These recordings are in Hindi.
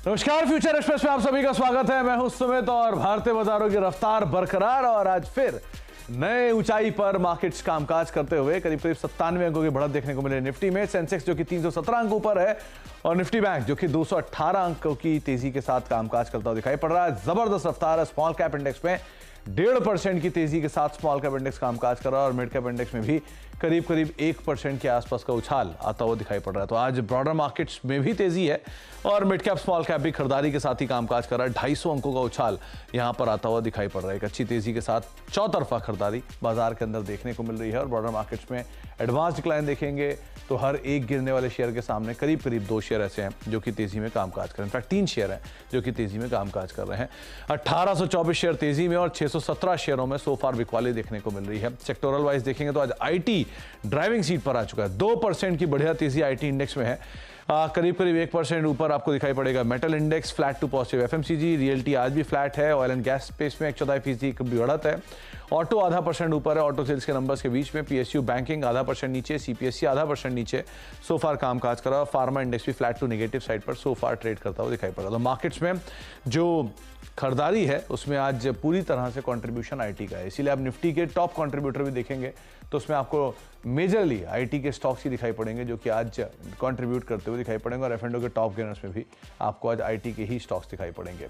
नमस्कार, फ्यूचर एक्सप्रेस में आप सभी का स्वागत है। मैं हूं सुमित और भारतीय बाजारों की रफ्तार बरकरार और आज फिर नए ऊंचाई पर मार्केट्स कामकाज करते हुए करीब 97 अंकों की बढ़त देखने को मिले। निफ्टी में सेंसेक्स जो कि 317 अंकों पर है और निफ्टी बैंक जो कि 218 अंकों की तेजी के साथ कामकाज करता हुआ दिखाई पड़ रहा है। जबरदस्त रफ्तार है स्मॉल कैप इंडेक्स में 1.5% की तेजी के साथ स्मॉल कैप इंडेक्स कामकाज कर रहा है और मिड कैप इंडेक्स में भी करीब 1% के आसपास का उछाल आता हुआ दिखाई पड़ रहा है। तो आज ब्रॉडर मार्केट्स में भी तेजी है और मिड कैप स्मॉल कैप भी खरीदारी के साथ ही कामकाज कर रहा है। 250 अंकों का उछाल यहां पर आता हुआ दिखाई पड़ रहा है। एक अच्छी तेजी के साथ चौतरफा खरीदारी बाजार के अंदर देखने को मिल रही है और ब्रॉडर मार्केट्स में एडवांस डिक्लाइन देखेंगे तो हर एक गिरने वाले शेयर के सामने करीब 2 शेयर ऐसे हैं जो कि तेजी में कामकाज कर रहे हैं। इनफैक्ट 3 शेयर हैं जो कि तेजी में कामकाज कर रहे हैं। 1824 शेयर तेजी में और 617 शेयरों में सो फार बिकवाली देखने को मिल रही है। सेक्टोरल वाइज देखेंगे तो आज आईटी ड्राइविंग सीट पर आ चुका है। 2% की बढ़िया तेजी आईटी इंडेक्स में है। करीब 1% ऊपर आपको दिखाई पड़ेगा metal index flat to positive. FMCG realty आज भी फ्लैट है। ऑयल एंड गैस स्पेस में 1/4% की बढ़त है। ऑटो आधा % ऊपर है ऑटो सेल्स के नंबर्स के बीच में। पीएसयू बैंकिंग आधा % नीचे, सीपीएससी आधा % नीचे सो फार कामकाज कर रहा है। फार्मा इंडेक्स भी फ्लैट टू नेगेटिव साइड पर सो फार ट्रेड करता हुआ दिखाई पड़ रहा है। तो मार्केट्स में जो खरीदारी है उसमें आज पूरी तरह से कंट्रीब्यूशन आईटी का है, इसीलिए आप निफ्टी के टॉप कंट्रीब्यूटर भी देखेंगे तो उसमें आपको मेजरली आईटी के स्टॉक्स ही दिखाई पड़ेंगे जो कि आज कंट्रीब्यूट करते हुए दिखाई पड़ेंगे और एफ&ओ के टॉप गेनर्स में भी आपको आज आईटी के ही स्टॉक्स दिखाई पड़ेंगे।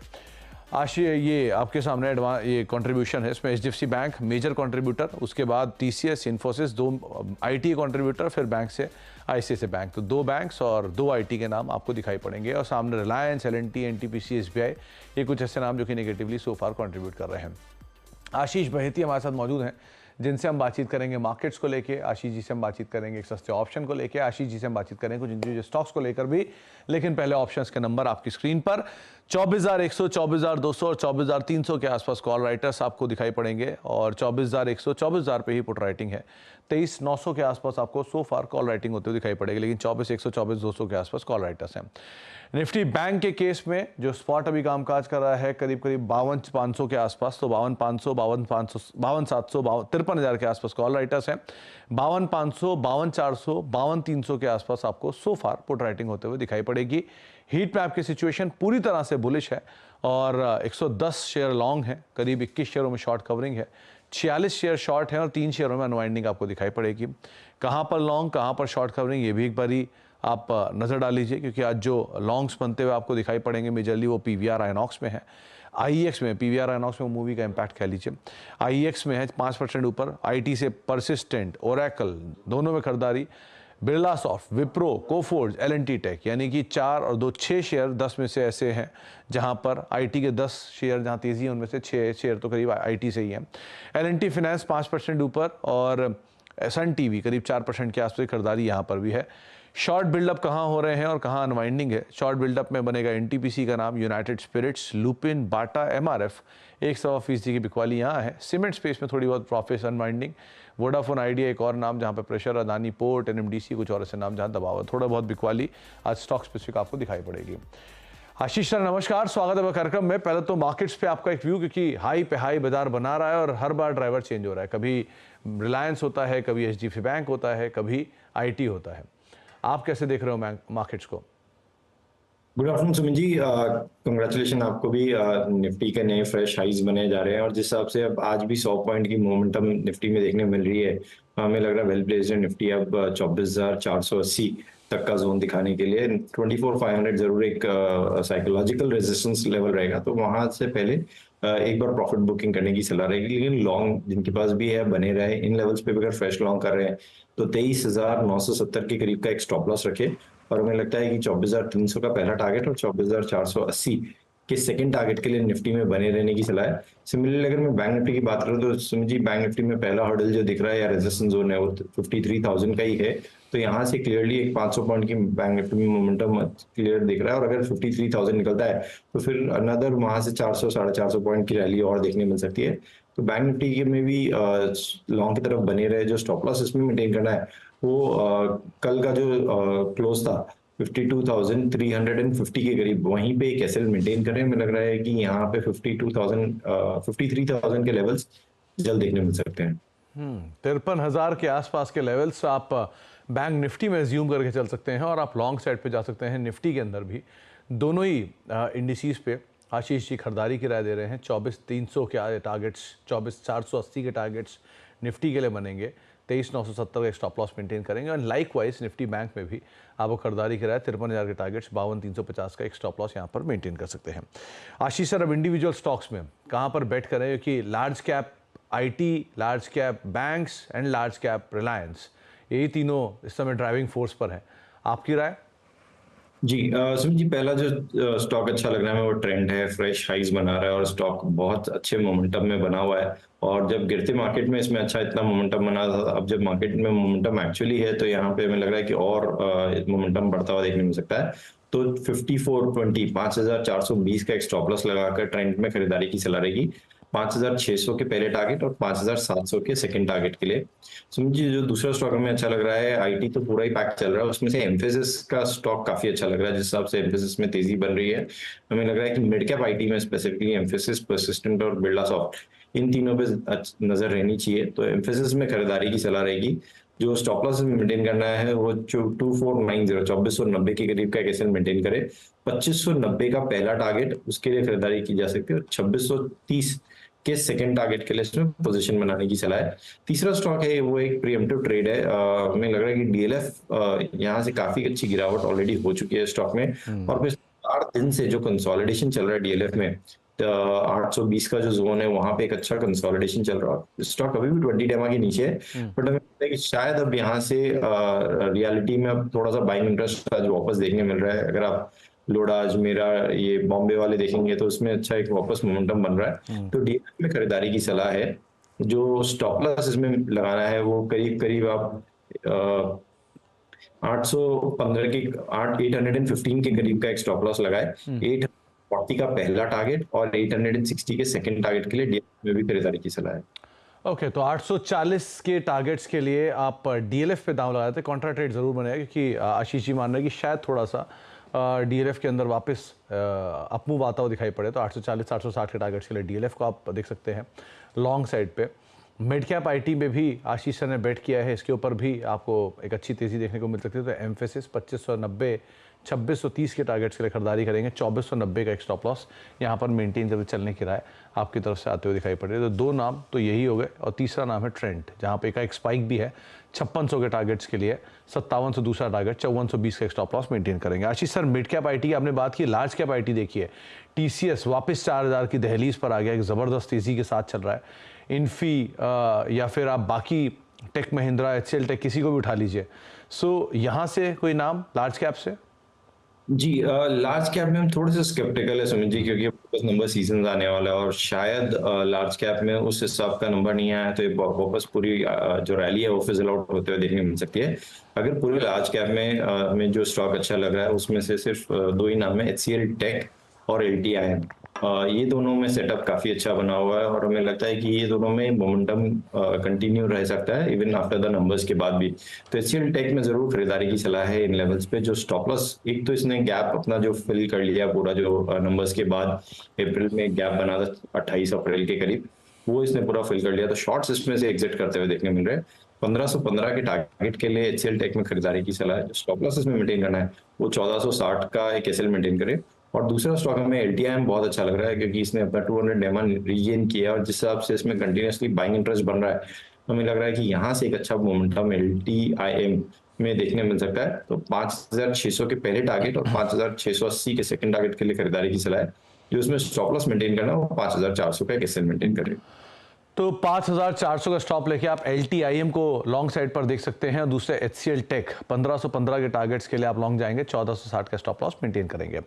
आज ये आपके सामने ये कंट्रीब्यूशन है, इसमें एचडीएफसी बैंक मेजर कंट्रीब्यूटर, उसके बाद टीसीएस, इन्फोसिस 2 आईटी कंट्रीब्यूटर, फिर बैंक से आईसीआईसीआई बैंक। तो 2 बैंक्स और 2 आईटी के नाम आपको दिखाई पड़ेंगे और सामने रिलायंस, एलएनटी, एनटीपीसी, एसबीआई, ये कुछ ऐसे नाम जो कि नेगेटिवली सो फार कंट्रीब्यूट कर रहे हैं। आशीष बहेती हमारे साथ मौजूद हैं जिनसे हम बातचीत करेंगे मार्केट्स को लेके। आशीष जी से हम बातचीत करेंगे एक सस्ते ऑप्शन को लेके। आशीष जी से हम बातचीत करेंगे कुछ इंडिविजुअल स्टॉक्स को लेकर भी, लेकिन पहले ऑप्शंस के नंबर आपकी स्क्रीन पर 24,100, 24,200 और 24,300 के आसपास कॉल राइटर्स आपको दिखाई पड़ेंगे और 24,100, 24,000 पे ही पुट राइटिंग है। 23,900 के आसपास आपको सो फार कॉल राइटिंग होते हुए दिखाई पड़ेगी, लेकिन 24,100, 24,200 के आसपास कॉल राइटर्स हैं। निफ्टी बैंक के केस में जो स्पॉट अभी कामकाज कर रहा है करीब 52,500 के आसपास, तो 52,500, 52,500, 52,700, 53,000 के आसपास कॉल राइटर्स हैं। 52,500, 52,400, 52,300 के आसपास आपको सो फार पुट राइटिंग होते हुए दिखाई पड़ेगी। हीट मैप की सिचुएशन पूरी तरह से बुलिश है और 110 शेयर लॉन्ग है, करीब 21 शेयरों में शॉर्ट कवरिंग है, 46 शेयर शॉर्ट है और 3 शेयरों में अनवाइंडिंग आपको दिखाई पड़ेगी। कहाँ पर लॉन्ग, कहाँ पर शॉर्ट कवरिंग, ये भी एक बारी आप नज़र डाल लीजिए, क्योंकि आज जो लॉन्ग्स बनते हुए आपको दिखाई पड़ेंगे मेजरली वो पीवीआर आइनॉक्स में है। आईईएक्स में, पीवीआर आइनॉक्स में मूवी का इंपैक्ट कह लीजिए, आईईएक्स में है 5% ऊपर। आईटी से परसिस्टेंट, ओरेकल, दोनों में खरीदारी। Birla soft, Wipro, Coforge, LNT tech, यानी कि 4 और 2 6 शेयर 10 में से ऐसे हैं जहां पर आईटी के 10 शेयर जहां तेजी है उनमें से 6 शेयर तो करीब आईटी से ही हैं। एलएनटी फाइनेंस 5% ऊपर और सन टीवी करीब 4% के आसपास खरीदारी यहां पर भी है। शॉर्ट बिल्डअप कहाँ हो रहे हैं और कहाँ अनवाइंडिंग है? शॉर्ट बिल्डअप में बनेगा एनटीपीसी का नाम, यूनाइटेड स्पिरिट्स, लुपिन, बाटा, एमआरएफ, 1.25% की बिकवाली यहाँ है। सीमेंट स्पेस में थोड़ी बहुत प्रॉफिट अनवाइंडिंग। वोडाफोन आइडिया एक और नाम जहाँ पे प्रेशर, अदानी पोर्ट, एनएमडीसी, कुछ और ऐसे नाम जहाँ दबाव है, थोड़ा बहुत बिकवाली आज स्टॉक स्पेसिफिक आपको दिखाई पड़ेगी। आशीष सर नमस्कार, स्वागत है कार्यक्रम में। पहले तो मार्केट्स पे आपका एक व्यू, क्योंकि हाई पे हाई बाजार बना रहा है और हर बार ड्राइवर चेंज हो रहा है, कभी रिलायंस होता है, कभी एचडीएफसी बैंक होता है, कभी आईटी होता है। आप कैसे देख रहे हो मार्केट्स को? Good afternoon Sumit ji, congratulation आपको भी। निफ्टी के नए फ्रेश हाइज बने जा रहे हैं और जिस हिसाब से अब आज भी 100 पॉइंट की मोमेंटम निफ्टी में देखने मिल रही है, हमें लग रहा है वेल प्लेस्ड है निफ्टी अब 24,480 तक का जोन दिखाने के लिए। 24,500 जरूर एक साइकोलॉजिकल रेजिस्टेंस लेवल रहेगा, तो वहां से पहले एक बार प्रॉफिट बुकिंग करने की सलाह रहेगी। लेकिन लॉन्ग जिनके पास भी है बने रहे, इन लेवल्स पे अगर फ्रेश लॉन्ग कर रहे हैं तो 23,970 के करीब का एक स्टॉप लॉस रखे और हमें लगता है कि 24,300 का पहला टारगेट और 24,480 के सेकंड टारगेट के लिए निफ्टी में बने रहने की सलाह है। सिमिलरली अगर मैं बैंक निफ्टी की बात करूं तो सुमित जी, बैंक निफ्टी में पहला हर्डल जो दिख रहा है या रेजिस्टेंस जोन है वो 53,000 का ही है, तो यहाँ से क्लियरली एक 500 पॉइंट की बैंक निफ्टी में मोमेंटम क्लियर दिख रहा है और अगर 53,000 निकलता है तो फिर अनदर वहां से 400 450 पॉइंट की रैली और देखने मिल सकती है। तो बैंक निफ्टी में भी लॉन्ग की तरफ बने रहे, जो स्टॉप लॉस इसमें मेंटेन करना है वो कल का जो क्लोज था 52,350 के करीब, वहीं पे एक एसएल मेंटेन कर रहे हैं। मुझे लग रहा है कि यहाँ पे 53,000 के लेवल्स जल्द देखने मिल सकते हैं। 53,000 के आसपास के लेवल्स आप बैंक निफ्टी में ज्यूम करके चल सकते हैं और आप लॉन्ग साइड पे जा सकते हैं निफ्टी के अंदर भी। दोनों ही इंडिसेस पे आशीष जी खरीदारी की राय दे रहे हैं। 24,300 के टारगेट्स, 24,480 के टारगेट्स निफ्टी के लिए बनेंगे। 23,970 का एक स्टॉप लॉस मेंटेन करेंगे। और लाइक वाइज निफ्टी बैंक में भी आपको खरीदारी की राय 53,000 के टारगेट्स, 52,350 का एक स्टॉप लॉस यहाँ पर मेंटेन कर सकते हैं। आशीष सर, अब इंडिविजुअल स्टॉक्स में कहाँ पर बेट करें, क्योंकि large cap IT, large cap banks and large cap Reliance, यही तीनों इस समय ड्राइविंग फोर्स पर है, आपकी राय? जी सुमित जी, पहला जो स्टॉक अच्छा लग रहा है वो ट्रेंड है, फ्रेश हाइज बना रहा है और स्टॉक बहुत अच्छे मोमेंटम में बना हुआ है। और जब गिरते मार्केट में इसमें अच्छा इतना मोमेंटम बना था, अब जब मार्केट में मोमेंटम एक्चुअली है तो यहाँ पे हमें लग रहा है कि और मोमेंटम बढ़ता हुआ देखने मिल सकता है। तो 5420, 5420 का एक स्टॉप लॉस लगाकर ट्रेंड में खरीदारी की सलाह रहेगी। 5600 के पहले टारगेट और 5700 के सेकंड टारगेट के लिए। सुमित जी, जो दूसरा स्टॉक हमें अच्छा लग रहा है, आईटी तो पूरा ही पैक चल रहा है, उसमें से एम्फेसिस का स्टॉक काफी अच्छा लग रहा है। जिस हिसाब से एम्फेसिस में तेजी बन रही है, हमें लग रहा है कि मिड कैप आईटी में स्पेसिफिकली एम्फेसिस, परसिस्टेंट और बिरला सॉफ्ट, इन तीनों पे नजर रहनी चाहिए। तो एम्फेसिस में खरीदारी की सलाह रहेगी। जो स्टॉप लॉस मेंटेन करना है वो 2490, 2490 के करीब का एक एसएल मेंटेन करे। 2590 का पहला टारगेट, उसके लिए खरीदारी की जा सकती है। 2630 के सेकंड टारगेट के लिए इसमें पोजीशन बनाने की सलाह है। तीसरा स्टॉक है वो एक प्रीएम्प्टिव ट्रेड है। हमें लग रहा है कि डीएलएफ यहाँ से काफी अच्छी गिरावट ऑलरेडी हो चुकी है स्टॉक में, और फिर 4 दिन से जो कंसोलिडेशन चल रहा है डीएलएफ में, 820 का जो जोन है वहां पे एक अच्छा कंसोलिडेशन चल रहा है। स्टॉक अभी भी 20 डेमा के नीचे है, बट हमें लगता है कि शायद अब यहाँ से रियलिटी में अब थोड़ा सा बाइंग इंटरेस्ट आज वापस देखने मिल रहा है। अगर आप लोडा, अजमेरा, ये बॉम्बे वाले देखेंगे तो उसमें अच्छा एक वापस मोमेंटम बन रहा है। तो डीएलएफ में खरीदारी की सलाह है। जो स्टॉप लॉस इसमें लगाना है वो करीब करीब आप 815 की 815 के करीब का एक स्टॉप लॉस लगाए। 840 का पहला टारगेट और 860 के सेकंड टारगेट के लिए डीएलएफ में भी खरीदारी की सलाह है। ओके, तो 840 के टारगेट्स के लिए आप डीएलएफ पे दांव लगाते हैं। कॉन्ट्रा ट्रेड जरूर बनेगा, क्योंकि आशीष जी मान रहे हैं कि शायद थोड़ा सा डीएलएफ के अंदर वापस अपमूव आता हुआ दिखाई पड़े। तो 840, 860 के टारगेट्स के लिए डीएलएफ को आप देख सकते हैं। लॉन्ग साइड पे मिड कैप आईटी में भी आशीष सर ने बेट किया है, इसके ऊपर भी आपको एक अच्छी तेजी देखने को मिल सकती है। तो एम्फेसिस 2590, 2630 के टारगेट्स के लिए खरीदारी करेंगे। 2490 का एक स्टॉप लॉस यहाँ पर मेंटेन करके चलने की राय आपकी तरफ से आते हुए दिखाई पड़ रही है। तो दो नाम तो यही हो गए, और तीसरा नाम है ट्रेंड, जहाँ पे एक स्पाइक भी है 5600 के टारगेट्स के लिए। 5700 दूसरा टारगेट, 5420 का एक स्टॉप लॉस मेंटेन करेंगे। आशीष सर, मिड कैप आईटी आपने बात की, लार्ज कैप आईटी देखिए, टीसीएस वापस 4000 की दहलीज पर आ गया, एक जबरदस्त तेजी के साथ चल रहा है। इन्फी या फिर आप बाकी टेक महिंद्रा, एचसीएल टेक, किसी को भी उठा लीजिए। सो यहाँ से कोई नाम लार्ज कैप से? जी, लार्ज कैप में हम थोड़े से स्केप्टिकल है सुमित जी, क्योंकि वापस नंबर सीजन आने वाला है और शायद लार्ज कैप में उस हिसाब का नंबर नहीं आया तो वापस पूरी जो रैली है वो फिजल आउट होते हुए देखने को मिल सकती है। अगर पूरे लार्ज कैप में हमें जो स्टॉक अच्छा लग रहा है उसमें से सिर्फ दो ही नाम है, एचसीएल टेक और एलटीआईएम। ये दोनों में सेटअप काफी अच्छा बना हुआ है और हमें लगता है कि ये दोनों में मोमेंटम कंटिन्यू रह सकता है इवन आफ्टर द नंबर्स के बाद भी। तो एचसीएल टेक में जरूर खरीदारी की सलाह है इन लेवल्स पे। जो स्टॉप लॉस, एक तो इसने गैप अपना जो फिल कर लिया पूरा, जो नंबर्स के बाद अप्रैल में गैप बना था 28 अप्रैल के करीब, वो इसने पूरा फिल कर लिया। तो शॉर्ट्स इसमें से एग्जिट करते हुए देखने मिल रहे हैं। 1515 के टारगेट के लिए एचसीएल टेक में खरीदारी की सलाह है। स्टॉप लॉस इसमें मेंटेन करना है वो 1460 का एक एसएल मेंटेन करे। और दूसरा स्टॉक हमें एलटीआईएम बहुत अच्छा लग रहा है, क्योंकि इसने अपना 200 डेमा रीगेन किया और जिस हिसाब से इसमें कंटिन्यूसली बाइंग इंटरेस्ट बन रहा है, हमें लग रहा है कि यहाँ से एक अच्छा मोमेंटम एलटीआईएम में देखने मिल सकता है। तो 5600 के पहले टारगेट और 5680 के सेकंड टारगेट के लिए खरीदारी की सलाह है। जो इसमें स्टॉप लॉस मेंटेन करना है वो 5400 का एक एसएल मेंटेन करें। तो 5400 का स्टॉप लेके आप एलटीआईएम को लॉन्ग साइड पर देख सकते हैं। और दूसरे एचसीएल टेक 1515 के टारगेट्स के लिए आप लॉन्ग जाएंगे, 1460 का स्टॉप लॉस मेंटेन करेंगे।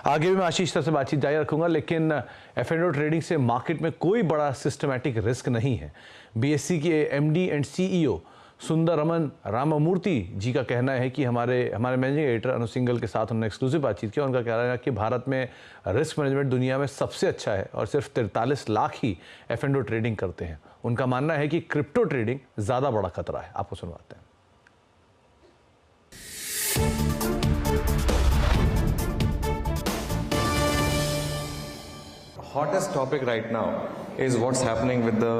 आगे भी मैं आशीष सर से बातचीत जारी रखूंगा, लेकिन एफ&ओ ट्रेडिंग से मार्केट में कोई बड़ा सिस्टमैटिक रिस्क नहीं है। बीएससी के एमडी एंड सीईओ सुंदरमन राममूर्ति जी का कहना है कि हमारे मैनेजिंग एडिटर अनु सिंघल के साथ उन्होंने एक्सक्लूसिव बातचीत की। उनका कहना है कि भारत में रिस्क मैनेजमेंट दुनिया में सबसे अच्छा है और सिर्फ 43 लाख ही एफ&ओ ट्रेडिंग करते हैं। उनका मानना है कि क्रिप्टो ट्रेडिंग ज़्यादा बड़ा खतरा है। आपको सुनवाते हैं। Hottest topic right now is what's happening with the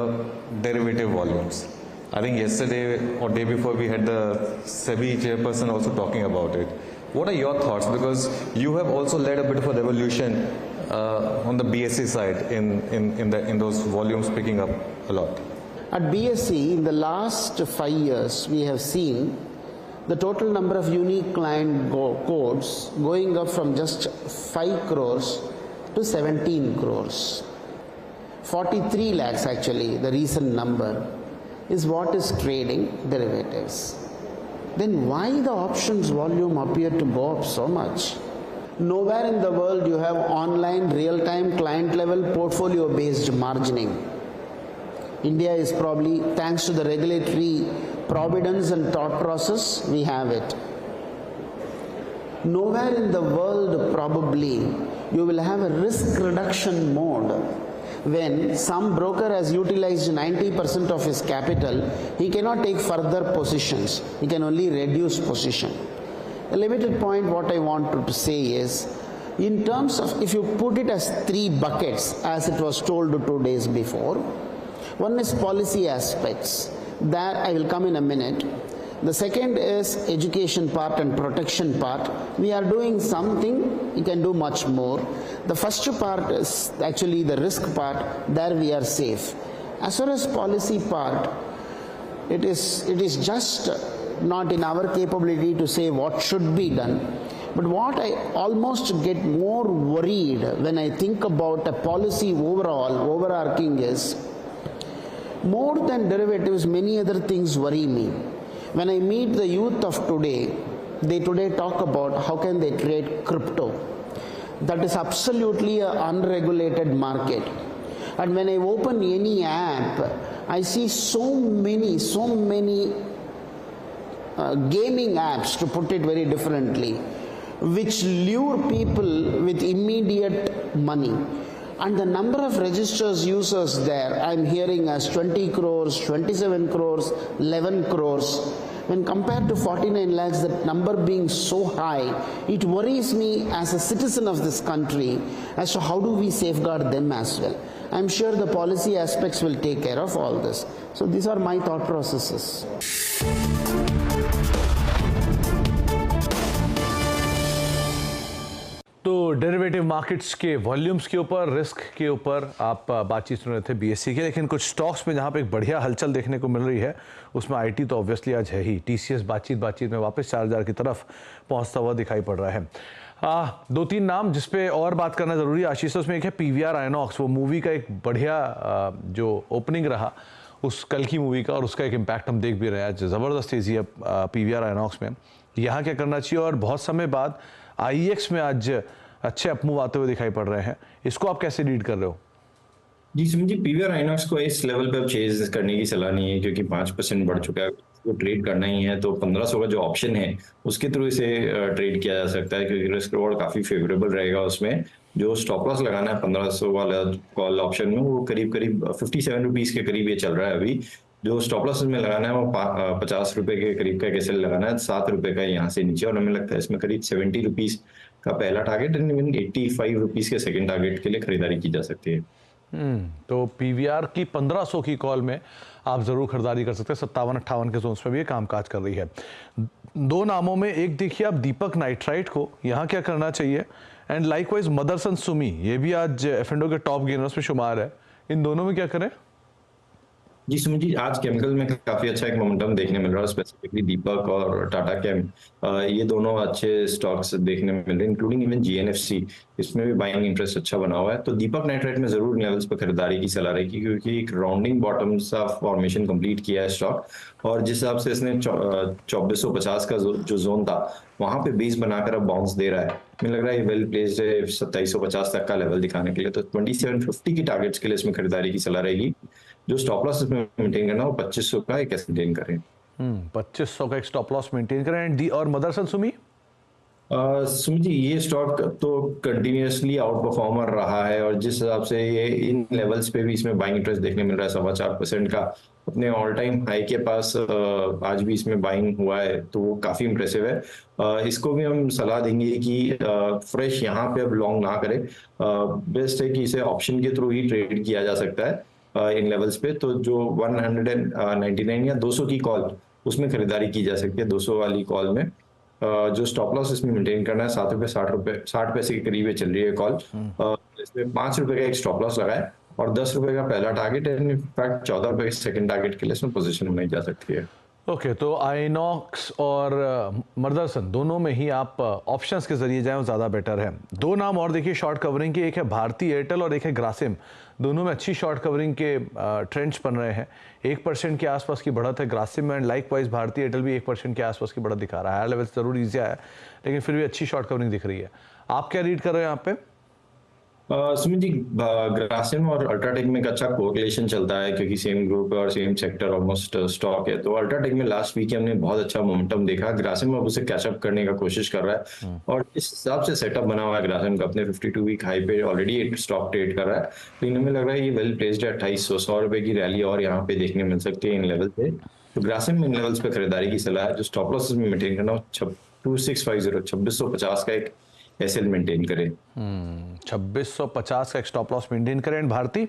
derivative volumes. I think yesterday or day before we had the SEBI chairperson also talking about it. What are your thoughts? Because you have also led a bit of a revolution on the BSE side in those volumes picking up a lot. At BSE, in the last 5 years, we have seen the total number of unique client codes going up from just 5 crores to 17 crores. 43 lakhs actually, the recent number, is what is trading derivatives. Then why the options volume appear to go up so much? Nowhere in the world you have online, real-time, client-level, portfolio-based margining. India is probably, thanks to the regulatory providence and thought process, we have it. Nowhere in the world probably you will have a risk reduction mode. When some broker has utilized 90% of his capital, he cannot take further positions. He can only reduce position. A limited point what I wanted to say is, in terms of, if you put it as 3 buckets as it was told 2 days before, one is policy aspects. That I will come in a minute. The second is education part and protection part. We are doing something, you can do much more. The first part is actually the risk part, there we are safe. As far as policy part, it is just not in our capability to say what should be done. But what I almost get more worried when I think about a policy overall, overarching is, more than derivatives, many other things worry me. When I meet the youth of today, they today talk about how can they trade crypto. That is absolutely an unregulated market. And when I open any app, I see so many gaming apps, to put it very differently, which lure people with immediate money. And the number of registers users there, I'm hearing as 20 crores, 27 crores, 11 crores. When compared to 49 lakhs, that number being so high, it worries me as a citizen of this country as to how do we safeguard them as well. I'm sure the policy aspects will take care of all this. So these are my thought processes. तो डेरिवेटिव मार्केट्स के वॉल्यूम्स के ऊपर, रिस्क के ऊपर आप बातचीत सुन रहे थे बीएसई के, लेकिन कुछ स्टॉक्स में जहां पे एक बढ़िया हलचल देखने को मिल रही है उसमें आईटी तो ऑब्वियसली आज है ही। टीसीएस बातचीत में वापस 4000 की तरफ पहुंचता हुआ दिखाई पड़ रहा है। 2-3 नाम जिसपे और बात करना जरूरी है आशीष, उसमें एक है पीवीआर आइनॉक्स। वो मूवी का एक बढ़िया जो ओपनिंग रहा उस कल की मूवी का, और उसका एक इम्पैक्ट हम देख भी रहे हैं। आज ज़बरदस्त तेजी है पीवीआर आइनॉक्स में। यहाँ क्या करना चाहिए, और बहुत समय बाद आईएक्स में आज अच्छे अपमूव आते हुए दिखाई पड़ रहे हैं, इसको आप कैसे रीड कर रहे हो? जी सुमित जी, पीवीआर आइनॉक्स को इस लेवल पे अब चेज करने की सलाह नहीं है, क्योंकि 5% बढ़ चुका है। तो ट्रेड करना ही है तो 1500 का जो ऑप्शन है उसके थ्रू इसे ट्रेड किया जा सकता है, क्योंकि रिस्क रिवॉर्ड काफी फेवरेबल रहेगा। उसमें जो स्टॉप लॉस लगाना है 1500 वाला कॉल ऑप्शन में, वो करीब 57 रुपीज के करीब ये चल रहा है अभी। जो स्टॉप लॉस में लगाना है वो 50 रुपए के करीब का कैसे लगाना है, 7 रुपए का यहाँ से नीचे, और हमें लगता है इसमें करीब 70 रुपीज का पहला टारगेट एंड 85 रुपीज के सेकंड टारगेट के लिए खरीदारी की जा सकती है। तो पीवीआर की 1500 की कॉल में आप जरूर खरीदारी कर सकते हैं। 57-58 के जोन्स में भी ये कामकाज कर रही है। 2 नामों में एक देखिए आप दीपक नाइट्राइट को, यहाँ क्या करना चाहिए, एंड लाइकवाइज मदरसन सुमी, ये भी आज एफ&ओ के टॉप गेनर्स में शुमार है। इन दोनों में क्या करें? जी सुमित जी, आज केमिकल में काफी अच्छा एक मोमेंटम देखने मिल रहा है, स्पेसिफिकली दीपक और टाटा केम, ये दोनों अच्छे स्टॉक्स देखने में मिल रहे हैं, इंक्लूडिंग इवन जीएनएफसी, इसमें भी बाइंग इंटरेस्ट अच्छा बना हुआ है। तो दीपक नाइट्राइट में जरूर लेवल्स पर खरीदारी की सलाह रहेगी, क्योंकि एक राउंडिंग बॉटम सा फॉर्मेशन कंप्लीट किया है स्टॉक, और जिस हिसाब से इसने 2450 का जो जोन था वहां पे बेस बनाकर अब बाउंस दे रहा है, मुझे लग रहा है वेल प्लेस्ड है 2750 तक का लेवल दिखाने के लिए। तो 2750 की टारगेट्स के लिए इसमें खरीदारी की सलाह रहेगी। जो स्टॉप लॉस इसमें मेंटेन करना हो 2500 का एक मेंटेन करें। 2500 का एक स्टॉप लॉस मेंटेन करें। एंड और मदरसन सुमी, सुमित जी, ये स्टॉक तो कंटिन्यूअसली आउट परफॉर्मर रहा है, और जिस हिसाब से ये इन लेवल्स पे भी इसमें बाइंग इंटरेस्ट देखने मिल रहा है 4.25% का, अपने ऑल टाइम हाई के पास आज भी इसमें बाइंग हुआ है, तो वो काफी इंप्रेसिव है। इसको भी हम सलाह देंगे कि फ्रेश यहाँ पे अब लॉन्ग ना करें, बेस्ट है कि इसे ऑप्शन के थ्रू ही ट्रेड किया जा सकता है इन लेवल्स पे। तो जो 199 या 200 की कॉल, उसमें खरीदारी की जा सकती है 200 वाली कॉल में। जो स्टॉप लॉस इसमें मेंटेन करना है ₹7.60 60 पैसे के करीब चल रही है कॉल। इसमें ₹5 का एक स्टॉप लॉस लगा है और ₹10 का पहला टारगेट है। इनफैक्ट ₹14 के सेकंड टारगेट के लिए इसमें पोजीशन बनाई जा सकती है। ओके, तो आइनॉक्स और मदरसन दोनों में ही आप ऑप्शंस के जरिए जाएं, वो ज़्यादा बेटर है। दो नाम और देखिए शॉर्ट कवरिंग के, एक है भारती एयरटेल और एक है ग्रासिम। दोनों में अच्छी शॉर्ट कवरिंग के ट्रेंड्स बन रहे हैं। 1% के आसपास की बढ़त है ग्रासिम में, and like wise Bharti Airtel भी 1% के आसपास की बढ़त दिखा रहा है। हायर लेवल से जरूर ईजी है, लेकिन फिर भी अच्छी शॉर्ट कवरिंग दिख रही है। आप क्या रीड कर रहे हैं यहाँ पे? सुमित जी, ग्रासिम और अल्ट्राटेक में एक अच्छा कोरिलेशन चलता है क्योंकि सेम ग्रुप और सेम सेक्टर ऑलमोस्ट स्टॉक है। तो अल्ट्राटेक में लास्ट वीक हमने बहुत अच्छा मोमेंटम देखा। ग्रासिम अब उसे कैचअप करने का कोशिश कर रहा है और इस हिसाब से सेटअप बना हुआ है ग्रासिम का। अपने 52 वीक हाई पे ऑलरेडी एक स्टॉक ट्रेड कर रहा है, लेकिन हमें लग रहा है ये वेल प्लेस्ड है। 2800 रुपए की रैली और यहाँ पे देखने मिल सकती है इन लेवल पे। तो ग्रासिम इन लेवल्स पे खरीदारी की सलाह है। जो स्टॉप लॉस में मेंटेन करना 2650 का एक एसएल मेंटेन करें। 2650 का एक स्टॉप लॉस मेंटेन करें। एंड भारती?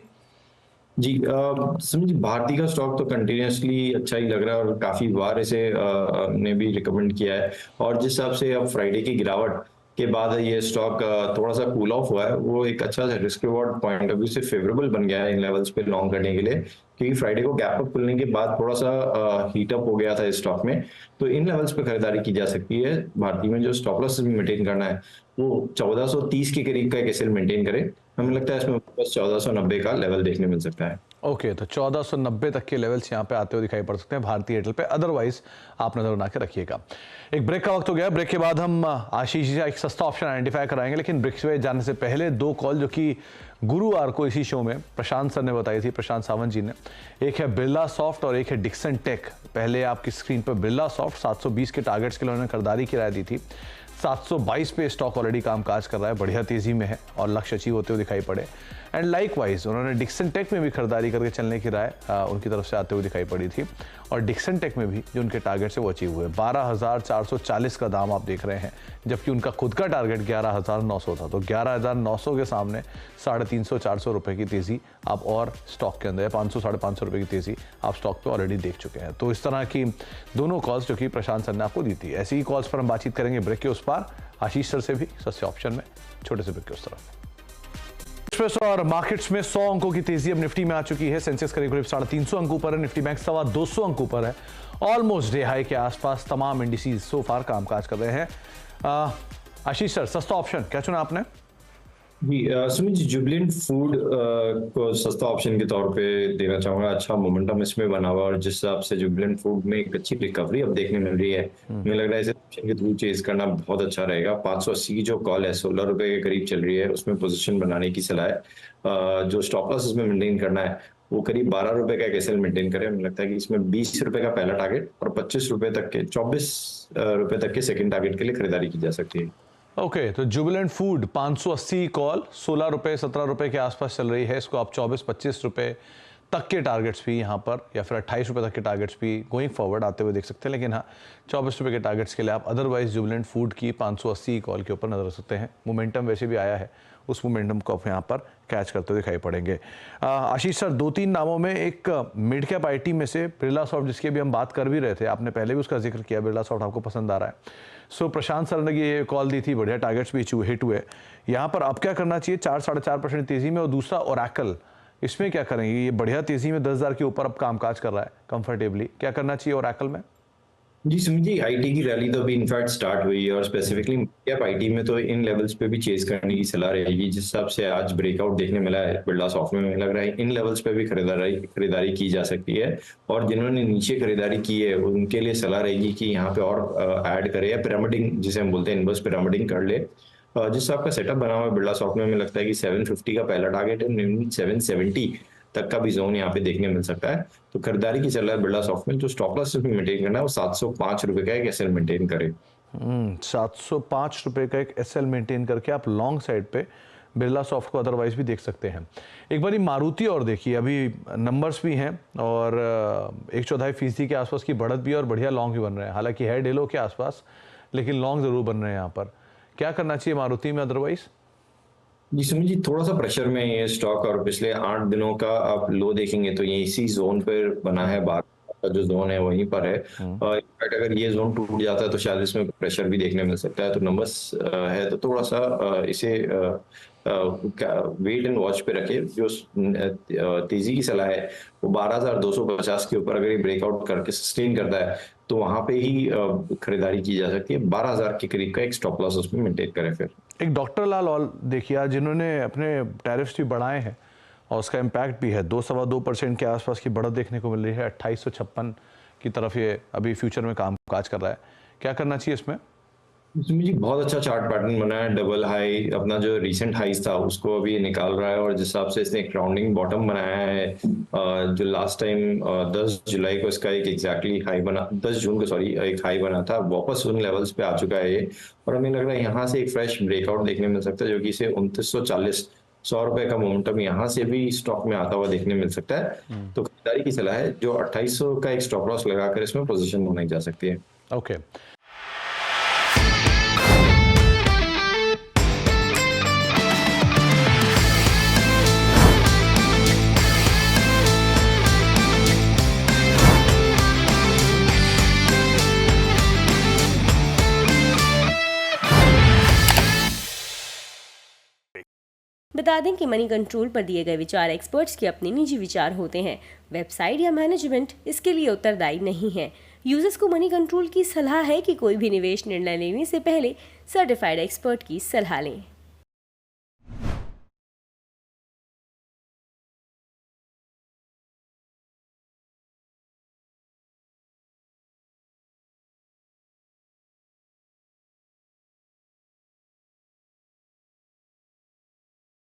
जी समझिए, भारती का स्टॉक तो कंटिन्यूसली अच्छा ही लग रहा है और काफी बार इसे ने भी रिकमेंड किया है। और जिस हिसाब से अब फ्राइडे की गिरावट के बाद ये स्टॉक थोड़ा सा कूल ऑफ हुआ है, वो एक अच्छा risk reward point of view से फेवरेबल बन गया है इन लेवल्स पे लॉन्ग करने के लिए। क्योंकि फ्राइडे को गैप अप खुलने के बाद थोड़ा सा हीट अप हो गया था इस स्टॉक में। तो इन लेवल्स पे खरीदारी की जा सकती है। भारती में जो स्टॉप लॉस मेंटेन करना है वो 1430 के करीब का एक एसएल मेंटेन करे। हमें लगता है इसमें बस 1490 का लेवल देखने मिल सकता है। ओके, तो 1490 तक के लेवल्स यहाँ पे आते हुए दिखाई पड़ सकते हैं भारती एयरटेल पे। अदरवाइज आप नजर बना के रखिएगा। एक ब्रेक का वक्त हो गया। ब्रेक के बाद हम आशीष जी का एक सस्ता ऑप्शन आइडेंटिफाई कराएंगे, लेकिन ब्रेक पे जाने से पहले दो कॉल जो कि गुरुवार को इसी शो में प्रशांत सर ने बताई थी, प्रशांत सावंत जी ने। एक है बिरला सॉफ्ट और एक है डिक्सन टेक। पहले आपकी स्क्रीन पर बिरला सॉफ्ट 720 के टारगेट्स के लिए उन्होंने खरीदारी की राय दी थी। 722 पे स्टॉक ऑलरेडी कामकाज कर रहा है, बढ़िया तेजी में है और लक्ष्य अचीव होते हुए दिखाई पड़े। एंड लाइकवाइज उन्होंने डिक्सन टेक में भी खरीदारी करके चलने की राय उनकी तरफ से आते हुए दिखाई पड़ी थी। और डिक्सन टेक में भी जो उनके टारगेट से वो अचीव हुए। 12,440 का दाम आप देख रहे हैं, जबकि उनका खुद का टारगेट 11,900 था। तो 11,900 के सामने 350-400 रुपए की तेजी आप और स्टॉक के अंदर 500-550 रुपए की तेजी आप स्टॉक पे ऑलरेडी देख चुके हैं। तो इस तरह की दोनों कॉल्स जो कि प्रशांत सर ने आपको दी थी, ऐसी ही कॉल्स पर हम बातचीत करेंगे ब्रेक के उस पार आशीष सर से भी सस्ते ऑप्शन में, छोटे से ब्रेक के उस तरफ। और मार्केट्स में 100 अंकों की तेजी अब निफ्टी में आ चुकी है। सेंसेक्स करीब 350 अंकों पर है, निफ्टी बैंक 225 अंकों पर है। ऑलमोस्ट डे हाई के आसपास तमाम इंडिसेस सो फार कामकाज कर रहे हैं। आशीष सर, सस्ता ऑप्शन क्या चुना आपने? जी सुमित जी, जुबिलेंट फूड को सस्ता ऑप्शन के तौर पे देना चाहूंगा। अच्छा मोमेंटम इसमें बना हुआ और जिस हिसाब से जुबिलेंट फूड में एक अच्छी रिकवरी अब देखने मिल रही है, मुझे लग रहा है इसे ऑप्शन के थ्रू चेज करना बहुत अच्छा रहेगा। 580 की जो कॉल है 16 रुपए के करीब चल रही है, उसमें पोजीशन बनाने की सलाह है। जो स्टॉप लॉस इसमें मेंटेन करना है वो करीब 12 रुपए का एक एसएल मेंटेन करें। मुझे लगता है कि इसमें 20 रुपए का पहला टारगेट और 25 रुपए तक के 24 रुपए तक के सेकंड टारगेट के लिए खरीदारी की जा सकती है। ओके, तो जुबिलेंट फूड 580 कॉल 16 रुपए 17 रुपए के आसपास चल रही है। इसको आप 24-25 रुपए तक के टारगेट्स भी यहाँ पर या फिर 28 रुपए तक के टारगेट्स भी गोइंग फॉरवर्ड आते हुए देख सकते हैं। लेकिन हाँ, 24 रुपए के टारगेट्स के लिए आप अदरवाइज जुबिलेंट फूड की 580 कॉल के ऊपर नजर रख सकते हैं। मोमेंटम वैसे भी आया है, उस मोमेंटम को आप यहाँ पर कैच करते हुए दिखाई पड़ेंगे। आशीष सर, 2-3 नामों में एक मिड कैप आईटी में से बिरला सॉफ्ट, जिसकी भी हम बात कर भी रहे थे, आपने पहले भी उसका जिक्र किया, बिरला सॉफ्ट आपको पसंद आ रहा है। सो प्रशांत सर ने ये कॉल दी थी, बढ़िया टारगेट्स भी हिट हुए। यहाँ पर अब क्या करना चाहिए? 4-4.5% तेजी में। और दूसरा ओरेकल, इसमें क्या करेंगे? ये बढ़िया तेजी में 10,000 के ऊपर अब कामकाज कर रहा है कंफर्टेबली, क्या करना चाहिए ओरेकल में? जी सुमित जी, आईटी की रैली तो अभी इनफैक्ट स्टार्ट हुई है और स्पेसिफिकली कैप आईटी में तो इन लेवल्स पे भी चेज करने की सलाह रहेगी। जिस हिसाब से आज ब्रेकआउट देखने मिला है बिरला सॉफ्ट में, लग रहा है इन लेवल्स पे भी खरीदारी की जा सकती है। और जिन्होंने नीचे खरीदारी की है उनके लिए सलाह रहेगी कि यहाँ पे और ऐड करे या पिरामिडिंग, जिसे हम बोलते हैं इनवर्स पिरामिडिंग, कर ले। जिस आपका सेटअप बना हुआ है बिरला सॉफ्ट में, हमें लगता है कि 750 का पहला टारगेट है, 770 तक का भी जोन यहाँ पे देखने मिल सकता है। तो खरीदारी की चल रहा है बिरला सॉफ्ट में। जो स्टॉप लॉस मेंटेन करना है वो 705 रुपए का एक एसएल मेंटेन करे। 705 रुपए का एक एसएल मेंटेन करके आप लॉन्ग साइड पे बिरला सॉफ्ट को अदरवाइज भी देख सकते हैं। एक बारी मारुति और देखिए, अभी नंबर्स भी हैं और 1.25% के आसपास की बढ़त भी और बढ़िया लॉन्ग भी बन रहे हैं। हालांकि है डेलो के आसपास, लेकिन लॉन्ग जरूर बन रहे हैं यहाँ पर। क्या करना चाहिए मारुति में अदरवाइज? जी सुमित जी, थोड़ा सा प्रेशर में ये स्टॉक और पिछले 8 दिनों का आप लो देखेंगे तो ये इसी जोन पर बना है बार। का जो जोन है वहीं पर है। इनफैक्ट अगर ये जोन टूट जाता है तो शायद इसमें प्रेशर भी देखने मिल सकता है। तो नंबर्स है तो थोड़ा सा इसे वेट एंड वॉच पे रखे। जो तेजी की सलाह है वो 12,250 के ऊपर अगर ये ब्रेकआउट करके सस्टेन करता है तो वहां पे ही खरीदारी की जा सकती है। 12,000 के करीब का एक स्टॉप लॉस उसमें मेंटेन करें। फिर एक डॉक्टर लाल और देखिए आज जिन्होंने अपने टैरिफ्स भी बढ़ाए हैं और उसका इम्पैक्ट भी है, 2-2.25% के आसपास की बढ़त देखने को मिल रही है। 2856 की तरफ ये अभी फ्यूचर में काज कर रहा है। क्या करना चाहिए इसमें? जी बहुत अच्छा चार्ट पैटर्न बना है। डबल हाई अपना जो रीसेंट हाईज था उसको अभी निकाल रहा है और जिस हिसाब से इसने एक राउंडिंग बॉटम बनाया है जो लास्ट टाइम 10 जुलाई को इसका एक एग्जैक्टली हाई बना, 10 जून को सॉरी एक हाई बना था, वापस उन लेवल्स पे आ चुका है ये। और हमें लग रहा है यहाँ से एक फ्रेश ब्रेकआउट देखने मिल सकता है जो कि इसे 2940 100 रुपए का मोमेंटम यहाँ से भी स्टॉक में आता हुआ देखने मिल सकता है। तो खरीदारी की सलाह है। जो 2800 का एक स्टॉप लॉस लगाकर इसमें पोजीशन बनाई जा सकती है। ओके। बता दें कि मनी कंट्रोल पर दिए गए विचार एक्सपर्ट्स के अपने निजी विचार होते हैं। वेबसाइट या मैनेजमेंट इसके लिए उत्तरदायी नहीं है। यूजर्स को मनी कंट्रोल की सलाह है कि कोई भी निवेश निर्णय लेने से पहले सर्टिफाइड एक्सपर्ट की सलाह लें।